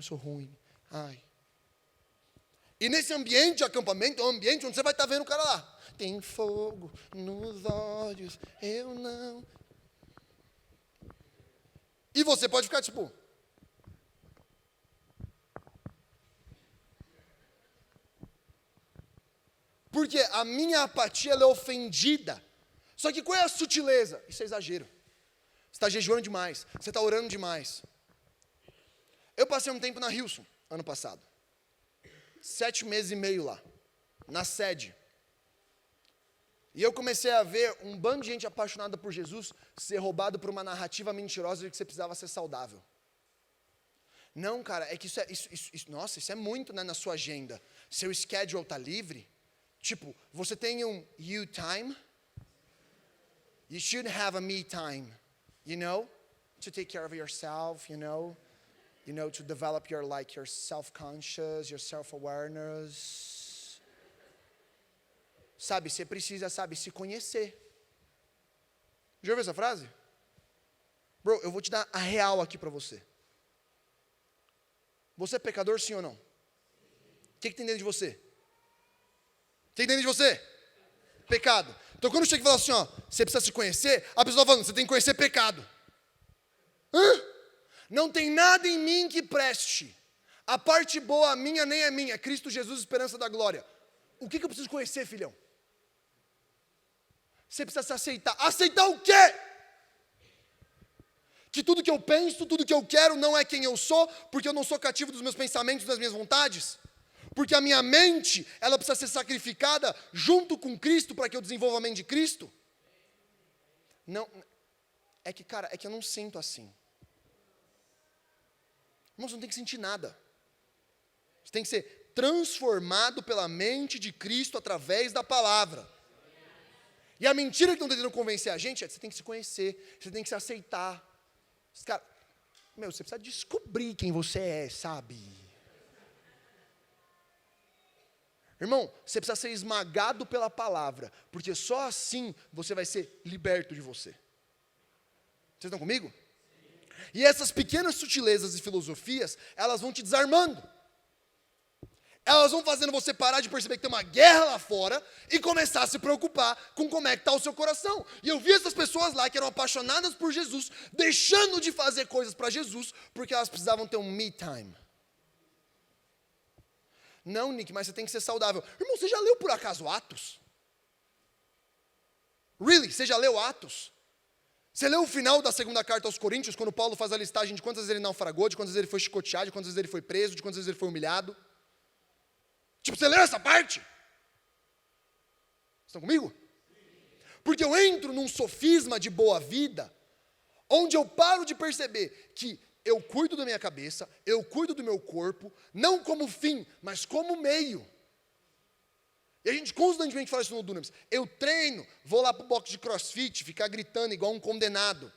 sou ruim. E nesse ambiente de acampamento, é um ambiente onde você vai estar vendo o cara lá. Tem fogo nos olhos, eu não... E você pode ficar tipo... Porque a minha apatia, ela é ofendida. Só que qual é a sutileza? Isso é exagero. Você está jejuando demais. Você está orando demais. Eu passei um tempo na Hilson, ano passado. 7 meses e meio lá. Na sede. E eu comecei a ver um bando de gente apaixonada por Jesus ser roubado por uma narrativa mentirosa de que você precisava ser saudável. Não, cara, é que nossa, isso é muito, né, na sua agenda. Seu schedule está livre. Tipo, você tem um you time. You should have a me time. You know? To take care of yourself, you know? To develop your self-conscious, your self-awareness. Sabe, você precisa, se conhecer. Já ouviu essa frase? Bro, eu vou te dar a real aqui para você. Você é pecador, sim ou não? O que tem dentro de você? O que tem dentro de você? Pecado. Então quando chega e fala assim, ó, você precisa se conhecer, a pessoa falando, você tem que conhecer pecado. Hã? Não tem nada em mim que preste. A parte boa minha nem é minha, é Cristo Jesus, esperança da glória. O que eu preciso conhecer, filhão? Você precisa se aceitar. Aceitar o quê? Que tudo que eu penso, tudo que eu quero não é quem eu sou, porque eu não sou cativo dos meus pensamentos, das minhas vontades. Porque a minha mente, ela precisa ser sacrificada junto com Cristo para que eu desenvolva a mente de Cristo. Não, é que, cara, eu não sinto assim. Irmão, você não tem que sentir nada. Você tem que ser transformado pela mente de Cristo através da palavra. E a mentira que estão tentando convencer a gente é que você tem que se conhecer, você tem que se aceitar. Cara, você precisa descobrir quem você é, sabe? Irmão, você precisa ser esmagado pela palavra, porque só assim você vai ser liberto de você. Vocês estão comigo? E essas pequenas sutilezas e filosofias, elas vão te desarmando. Elas vão fazendo você parar de perceber que tem uma guerra lá fora e começar a se preocupar com como é que está o seu coração. E eu vi essas pessoas lá que eram apaixonadas por Jesus, deixando de fazer coisas para Jesus, porque elas precisavam ter um me time. Não, Nick, mas você tem que ser saudável. Irmão, você já leu por acaso Atos? Really? Você já leu Atos? Você leu o final da segunda carta aos Coríntios, quando Paulo faz a listagem de quantas vezes ele naufragou, de quantas vezes ele foi chicoteado, de quantas vezes ele foi preso, de quantas vezes ele foi humilhado? Tipo, você leu essa parte? Estão comigo? Porque eu entro num sofisma de boa vida, onde eu paro de perceber que eu cuido da minha cabeça, eu cuido do meu corpo, não como fim, mas como meio. E a gente constantemente fala isso no Dunamis. Eu treino, vou lá para o box de crossfit, ficar gritando igual um condenado,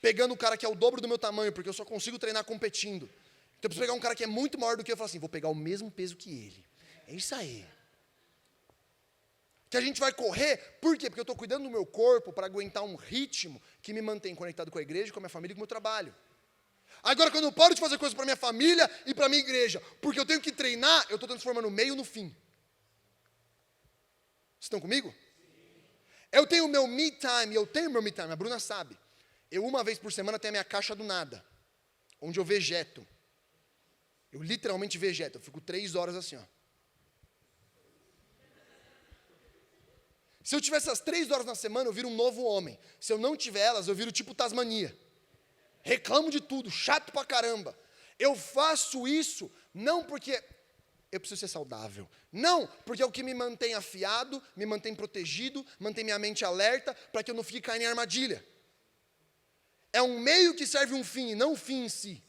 pegando o cara que é o dobro do meu tamanho, porque eu só consigo treinar competindo. Então eu preciso pegar um cara que é muito maior do que eu e falar assim, vou pegar o mesmo peso que ele. É isso aí. Que a gente vai correr, por quê? Porque eu estou cuidando do meu corpo para aguentar um ritmo que me mantém conectado com a igreja, com a minha família e com o meu trabalho. Agora, quando eu paro de fazer coisas para minha família e para minha igreja, porque eu tenho que treinar, eu estou transformando o meio no fim. Vocês estão comigo? Eu tenho o meu me time, a Bruna sabe. Eu, uma vez por semana, tenho a minha caixa do nada, onde eu vegeto. Eu literalmente vegeto, eu fico 3 horas assim, ó. Se eu tiver essas 3 horas na semana, eu viro um novo homem. Se eu não tiver elas, eu viro tipo Tasmania. Reclamo de tudo, chato pra caramba. Eu faço isso não porque eu preciso ser saudável. Não, porque é o que me mantém afiado, me mantém protegido, mantém minha mente alerta, para que eu não fique caindo em armadilha. É um meio que serve um fim, e não o fim em si.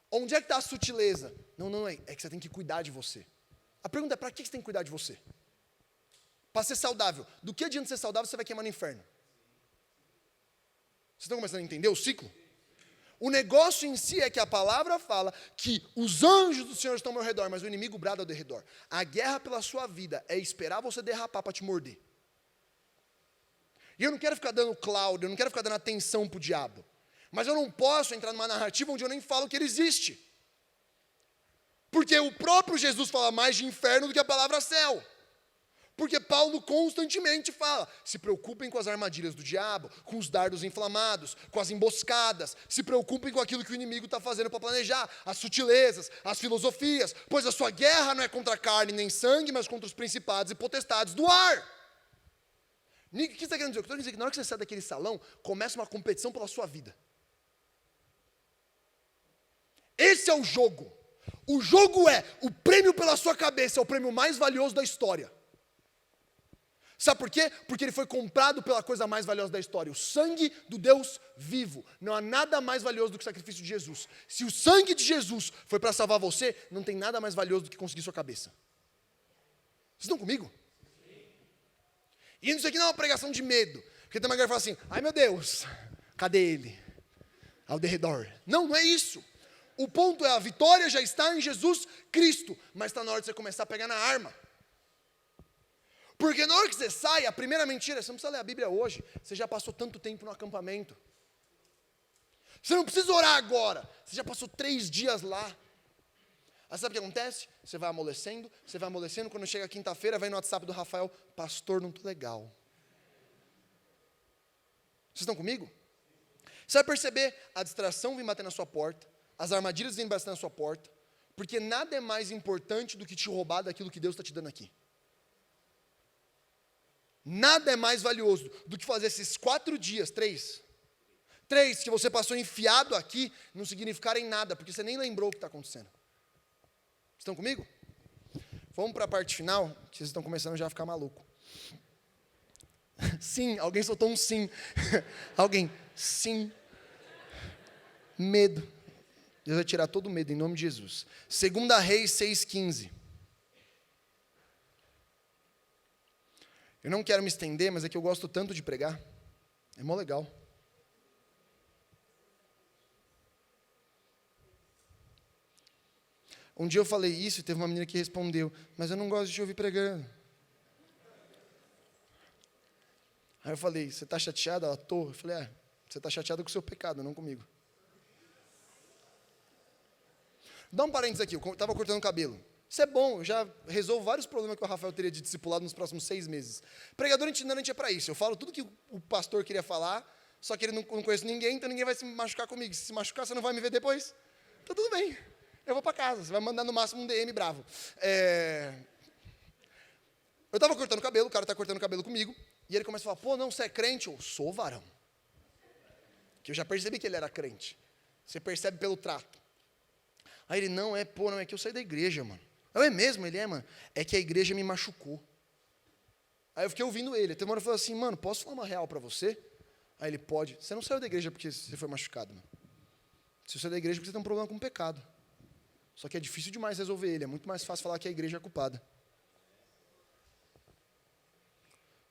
Onde é que está a sutileza? Não, é que você tem que cuidar de você. A pergunta é, para que você tem que cuidar de você? Para ser saudável. Do que adianta ser saudável, você vai queimar no inferno? Vocês estão começando a entender o ciclo? O negócio em si é que a palavra fala que os anjos do Senhor estão ao meu redor, mas o inimigo brada ao derredor. A guerra pela sua vida é esperar você derrapar para te morder. E eu não quero ficar dando cloud, eu não quero ficar dando atenção para o diabo. Mas eu não posso entrar numa narrativa onde eu nem falo que ele existe. Porque o próprio Jesus fala mais de inferno do que a palavra céu. Porque Paulo constantemente fala, se preocupem com as armadilhas do diabo, com os dardos inflamados, com as emboscadas, se preocupem com aquilo que o inimigo está fazendo para planejar, as sutilezas, as filosofias, pois a sua guerra não é contra carne nem sangue, mas contra os principados e potestades do ar. Nick, o que você está querendo dizer? Eu estou querendo dizer que na hora que você sai daquele salão, começa uma competição pela sua vida. Esse é o jogo. O jogo é, o prêmio pela sua cabeça é o prêmio mais valioso da história. Sabe por quê? Porque ele foi comprado pela coisa mais valiosa da história, o sangue do Deus vivo. Não há nada mais valioso do que o sacrifício de Jesus. Se o sangue de Jesus foi para salvar você, não tem nada mais valioso do que conseguir sua cabeça. Vocês estão comigo? E isso aqui não é uma pregação de medo. Porque tem uma galera que fala assim, ai meu Deus, cadê ele? Ao derredor. Não, não é isso. O ponto é, a vitória já está em Jesus Cristo, mas está na hora de você começar a pegar na arma. Porque na hora que você sai, a primeira mentira, você não precisa ler a Bíblia hoje, você já passou tanto tempo no acampamento. Você não precisa orar agora, você já passou 3 dias lá. Aí sabe o que acontece? Você vai amolecendo, quando chega quinta-feira, vem no WhatsApp do Rafael, pastor, não estou legal. Vocês estão comigo? Você vai perceber a distração vir bater na sua porta, as armadilhas vêm bater na sua porta, porque nada é mais importante do que te roubar daquilo que Deus está te dando aqui. Nada é mais valioso do que fazer esses 4 dias, 3 que você passou enfiado aqui, não significarem nada, porque você nem lembrou o que está acontecendo. Estão comigo? Vamos para a parte final, que vocês estão começando já a ficar maluco. Sim, alguém soltou um sim. Alguém, sim. Medo. Deus vai tirar todo o medo em nome de Jesus. 2 Reis 6,15. Eu não quero me estender, mas é que eu gosto tanto de pregar. É mó legal. Um dia eu falei isso e teve uma menina que respondeu, mas eu não gosto de te ouvir pregando. Aí eu falei, você está chateada? Ela, tô. Eu falei, você está chateada com o seu pecado, não comigo. Dá um parênteses aqui, eu estava cortando o cabelo. Isso é bom, eu já resolvo vários problemas que o Rafael teria de discipulado nos próximos 6 meses. Pregador itinerante é para isso, eu falo tudo que o pastor queria falar, só que ele não conhece ninguém, então ninguém vai se machucar comigo. Se machucar, você não vai me ver depois? Então tudo bem, eu vou para casa, você vai mandar no máximo um DM bravo. Eu estava cortando o cabelo, o cara está cortando o cabelo comigo, e ele começa a falar, pô, não, você é crente? Eu sou, varão. Que eu já percebi que ele era crente. Você percebe pelo trato. Aí ele, não, é que eu saí da igreja, mano. É mesmo, ele mano. É que a igreja me machucou. Aí eu fiquei ouvindo ele. Até uma hora eu falei assim, mano, posso falar uma real para você? Aí ele, pode. Você não saiu da igreja porque você foi machucado, mano. Você saiu da igreja porque você tem um problema com o pecado. Só que é difícil demais resolver ele. É muito mais fácil falar que a igreja é culpada.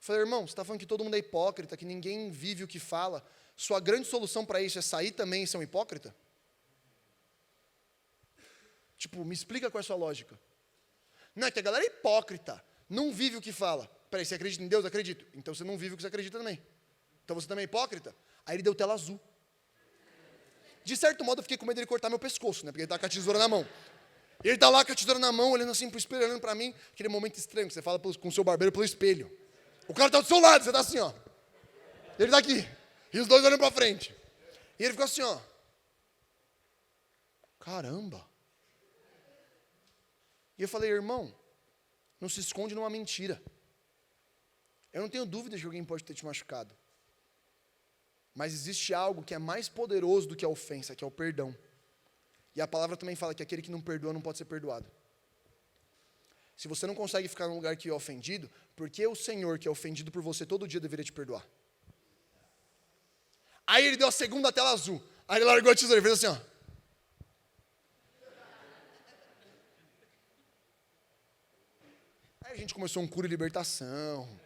Eu falei, irmão, você está falando que todo mundo é hipócrita, que ninguém vive o que fala. Sua grande solução para isso é sair também e ser um hipócrita? Tipo, me explica qual é a sua lógica. Não, é que a galera é hipócrita, não vive o que fala. Peraí, você acredita em Deus? Acredito. Então você não vive o que você acredita também. Então você também é hipócrita? Aí ele deu tela azul. De certo modo eu fiquei com medo de ele cortar meu pescoço, né? Porque ele tá com a tesoura na mão. E ele tá lá com a tesoura na mão, olhando assim pro espelho, olhando para mim. Aquele momento estranho que você fala com o seu barbeiro pelo espelho. O cara tá do seu lado, você tá assim, ó. Ele tá aqui. E os dois olhando para frente. E ele ficou assim, ó. Caramba. E eu falei, irmão, não se esconde numa mentira. Eu não tenho dúvida de que alguém pode ter te machucado. Mas existe algo que é mais poderoso do que a ofensa, que é o perdão. E a palavra também fala que aquele que não perdoa não pode ser perdoado. Se você não consegue ficar num lugar que é ofendido, por que o Senhor, que é ofendido por você todo dia, deveria te perdoar? Aí ele deu a segunda tela azul. Aí ele largou a tesoura e fez assim, ó. Aí a gente começou um cura e libertação.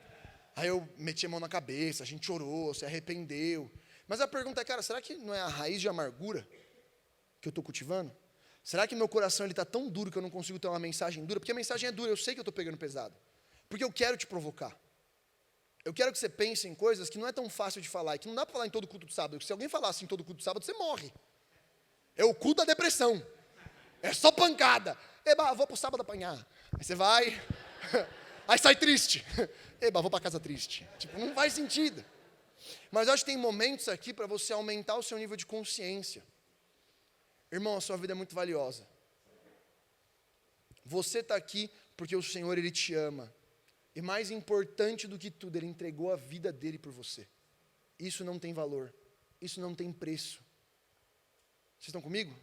Aí eu meti a mão na cabeça, a gente chorou, se arrependeu. Mas a pergunta é, cara, será que não é a raiz de amargura que eu estou cultivando? Será que meu coração está tão duro que eu não consigo ter uma mensagem dura? Porque a mensagem é dura, eu sei que eu estou pegando pesado. Porque eu quero te provocar. Eu quero que você pense em coisas que não é tão fácil de falar, e que não dá para falar em todo culto de sábado. Se alguém falar assim em todo culto de sábado, você morre. É o culto da depressão. É só pancada. Eba, vou para o sábado apanhar. Aí você vai... Aí sai triste. Eba, vou para casa triste. Tipo, não faz sentido. Mas eu acho que tem momentos aqui para você aumentar o seu nível de consciência. Irmão, a sua vida é muito valiosa. Você está aqui porque o Senhor, Ele te ama. E mais importante do que tudo, Ele entregou a vida dEle por você. Isso não tem valor. Isso não tem preço. Vocês estão comigo?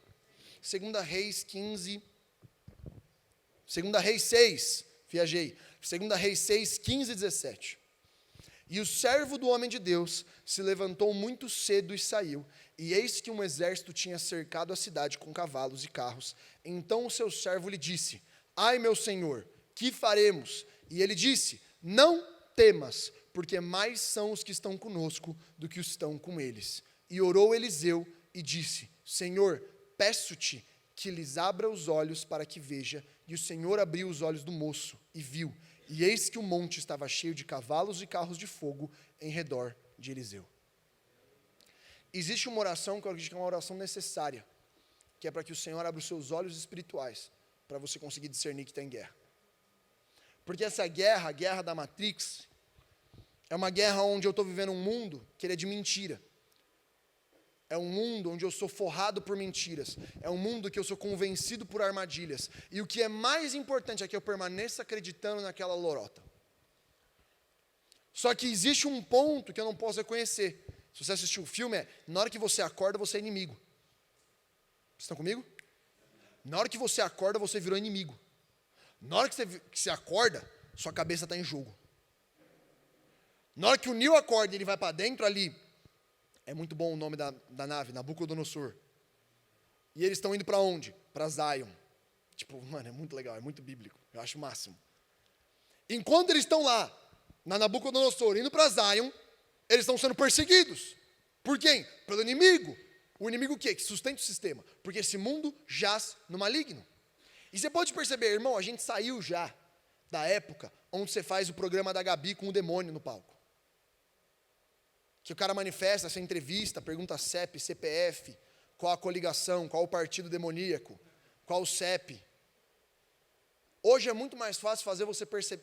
2 Reis 15... 2 Reis 6, viajei. 2 Reis 6, 15 e 17. E o servo do homem de Deus se levantou muito cedo e saiu. E eis que um exército tinha cercado a cidade com cavalos e carros. Então o seu servo lhe disse, ai meu senhor, que faremos? E ele disse, não temas, porque mais são os que estão conosco do que os que estão com eles. E orou Eliseu e disse, Senhor, peço-te que lhes abra os olhos para que veja. E o Senhor abriu os olhos do moço e viu. E eis que o monte estava cheio de cavalos e carros de fogo em redor de Eliseu. Existe uma oração que eu acredito que é uma oração necessária, que é para que o Senhor abra os seus olhos espirituais, para você conseguir discernir que está em guerra. Porque essa guerra, a guerra da Matrix, é uma guerra onde eu estou vivendo um mundo que ele é de mentira. É um mundo onde eu sou forrado por mentiras. É um mundo que eu sou convencido por armadilhas. E o que é mais importante é que eu permaneça acreditando naquela lorota. Só que existe um ponto que eu não posso reconhecer. Se você assistiu o filme, na hora que você acorda, você é inimigo. Vocês estão comigo? Na hora que você acorda, você virou inimigo. Na hora que você acorda, sua cabeça está em jogo. Na hora que o Neo acorda e ele vai para dentro ali, é muito bom o nome da nave, Nabucodonosor. E eles estão indo para onde? Para Zion. Tipo, mano, é muito legal, é muito bíblico. Eu acho o máximo. Enquanto eles estão lá, na Nabucodonosor, indo para Zion, eles estão sendo perseguidos. Por quem? Pelo inimigo. O inimigo o quê? Que sustenta o sistema. Porque esse mundo jaz no maligno. E você pode perceber, irmão, a gente saiu já da época onde você faz o programa da Gabi com o demônio no palco. Que o cara manifesta essa entrevista, pergunta CEP, CPF, qual a coligação, qual o partido demoníaco, qual o CEP. Hoje é muito mais fácil fazer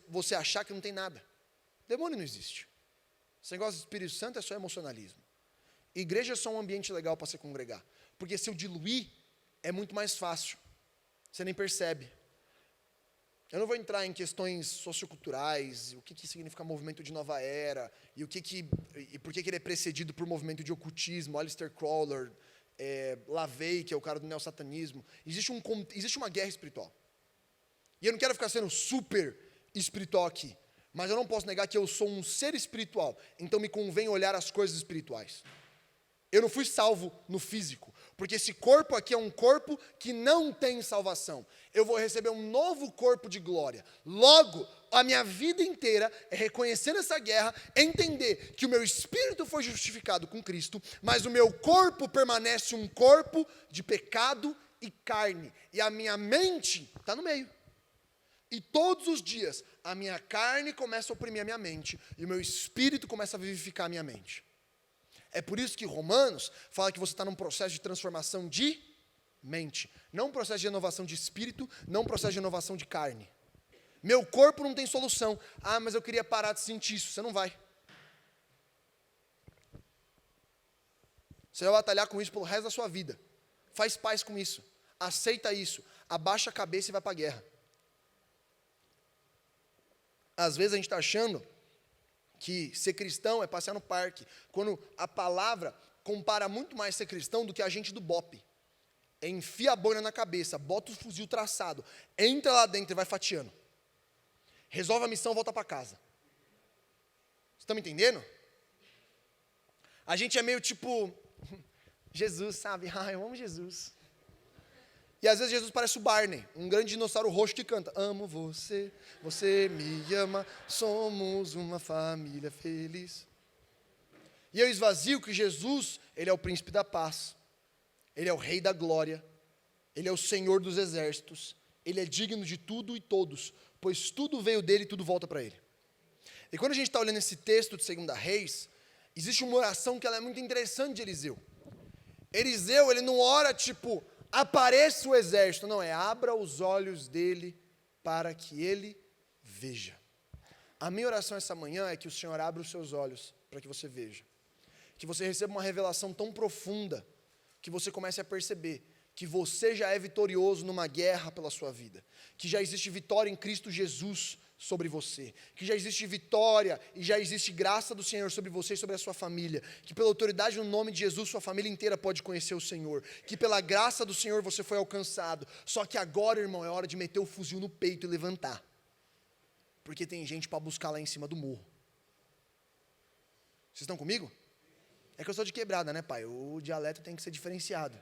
você achar que não tem nada. Demônio não existe. Esse negócio do Espírito Santo é só emocionalismo. Igreja é só um ambiente legal para se congregar. Porque se eu diluir, é muito mais fácil. Você nem percebe. Eu não vou entrar em questões socioculturais, o que significa movimento de nova era, e por que ele é precedido por movimento de ocultismo, Aleister Crowley, LaVey, que é o cara do neossatanismo. Existe uma guerra espiritual. E eu não quero ficar sendo super espiritual aqui, mas eu não posso negar que eu sou um ser espiritual, então me convém olhar as coisas espirituais. Eu não fui salvo no físico, porque esse corpo aqui é um corpo que não tem salvação. Eu vou receber um novo corpo de glória. Logo, a minha vida inteira é reconhecendo essa guerra, entender que o meu espírito foi justificado com Cristo, mas o meu corpo permanece um corpo de pecado e carne. E a minha mente está no meio. E todos os dias, a minha carne começa a oprimir a minha mente, e o meu espírito começa a vivificar a minha mente. É por isso que Romanos fala que você está num processo de transformação de mente. Não um processo de renovação de espírito, não um processo de renovação de carne. Meu corpo não tem solução. Ah, mas eu queria parar de sentir isso. Você não vai. Você vai batalhar com isso pelo resto da sua vida. Faz paz com isso. Aceita isso. Abaixa a cabeça e vai para a guerra. Às vezes a gente está achando que ser cristão é passear no parque, quando a palavra compara muito mais ser cristão do que a gente do BOPE. Enfia a boina na cabeça, bota o fuzil traçado, entra lá dentro e vai fatiando. Resolve a missão, volta para casa. Vocês estão me entendendo? A gente é meio tipo, Jesus, sabe? Eu amo Jesus. E às vezes Jesus parece o Barney, um grande dinossauro roxo que canta: amo você, você me ama, somos uma família feliz. E eu esvazio que Jesus, ele é o príncipe da paz, ele é o rei da glória, ele é o Senhor dos exércitos, ele é digno de tudo e todos, pois tudo veio dele e tudo volta para ele. E quando a gente está olhando esse texto de 2 Reis, existe uma oração que ela é muito interessante de Eliseu. Eliseu, ele não ora tipo, apareça o exército, não, é abra os olhos dele para que ele veja. A minha oração essa manhã é que o Senhor abra os seus olhos para que você veja. Que você receba uma revelação tão profunda, que você comece a perceber que você já é vitorioso numa guerra pela sua vida, que já existe vitória em Cristo Jesus sobre você, que já existe vitória e já existe graça do Senhor sobre você e sobre a sua família, que pela autoridade no nome de Jesus sua família inteira pode conhecer o Senhor, que pela graça do Senhor você foi alcançado. Só que agora, irmão, é hora de meter o fuzil no peito e levantar, porque tem gente para buscar lá em cima do morro. Vocês estão comigo? É que eu sou de quebrada, né, pai? O dialeto tem que ser diferenciado.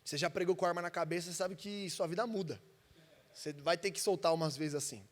Você já pregou com a arma na cabeça, você sabe que sua vida muda. Você vai ter que soltar umas vezes assim.